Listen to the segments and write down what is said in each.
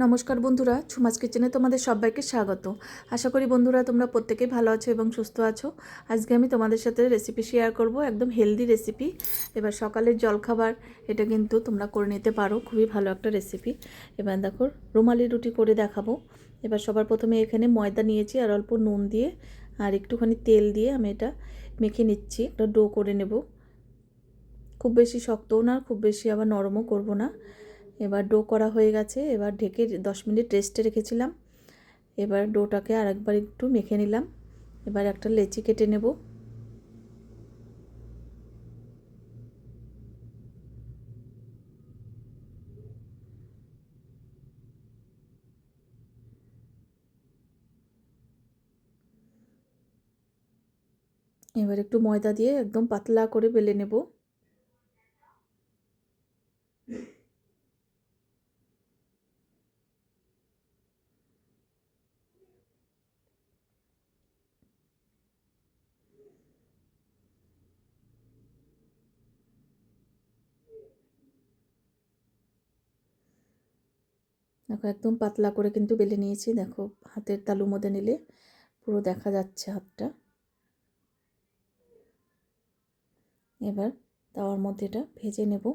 নমস্কার বন্ধুরা, ছুমাস কিচেনে তোমাদের সবাইকে স্বাগত। আশা করি বন্ধুরা তোমরা প্রত্যেকেই ভালো আছো এবং সুস্থ আছো। আজকে আমি তোমাদের সাথে রেসিপি শেয়ার করব, একদম হেলদি রেসিপি। এবার সকালের জলখাবার এটা কিন্তু তোমরা করে নিতে পারো, খুবই ভালো একটা রেসিপি। এবার দেখো রুমালি রুটি করে দেখাবো। এবার সবার প্রথমে এখানে ময়দা নিয়েছি আর অল্প নুন দিয়ে আর একটুখানি তেল দিয়ে আমি এটা মেখে নিচ্ছি, একটা ডো করে নেব। খুব বেশি শক্তও না, খুব বেশি আবার নরমও করব না। এবার ডো করা হয়ে গেছে। এবার ঢেকে 10 মিনিট রেস্টে রেখেছিলাম। এবার ডোটাকে আরেকবার একটু মেখে নিলাম। এবার একটা লেচি কেটে নেব। এবার একটু ময়দা দিয়ে একদম পাতলা করে বেলে নেব। দেখো একদম পাতলা করে কিন্তু বেলে নিয়েছি। দেখো হাতের তালুর মধ্যে নিলে পুরো দেখা যাচ্ছে হাতটা। এবার তাওয়ার মধ্যে এটা ভেজে নেব।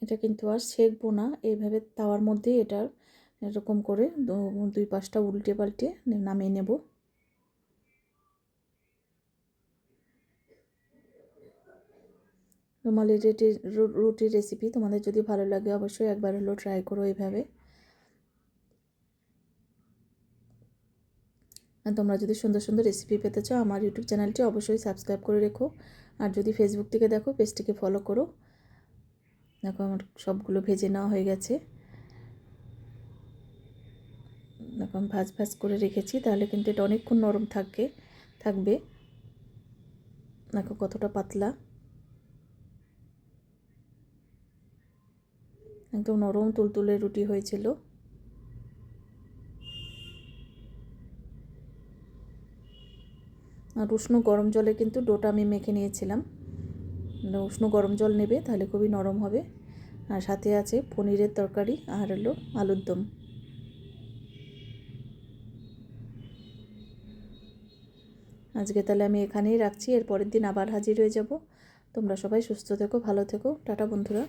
এটা কিন্তু আর সেঁকবো না, এইভাবে তাওয়ার মধ্যে এটা এরকম করে দুই পাশটা উল্টে পাল্টে নামিয়ে নেব। রুমালি রুটির রেসিপি তোমাদের যদি ভালো লাগে অবশ্যই একবার হলো ট্রাই করো এইভাবে। আর তোমরা যদি সুন্দর সুন্দর রেসিপি পেতে চাও আমার ইউটিউব চ্যানেলটি অবশ্যই সাবস্ক্রাইব করে রেখো। আর যদি ফেসবুক থেকে দেখো পেজটিকে ফলো করো। দেখো আমার সবগুলো ভেজে নেওয়া হয়ে গেছে। দেখো আমি ভাজ ভাজ করে রেখেছি, তাহলে কিন্তু এটা অনেকক্ষণ নরম থাকবে। দেখো কতটা পাতলা, একদম নরম তুলতুলে রুটি হয়েছিল। আর উষ্ণ গরম জলে কিন্তু ডোটা আমি মেখে নিয়েছিলাম। উষ্ণ গরম জল নেবে, তাহলে খুবই নরম হবে। আর সাথে আছে পনিরের তরকারি আর হলো আলুর দম। আজকে তাহলে আমি এখানেই রাখছি, এর পরের দিন আবার হাজির হয়ে যাব। তোমরা সবাই সুস্থ থেকো, ভালো থেকো। টাটা বন্ধুরা।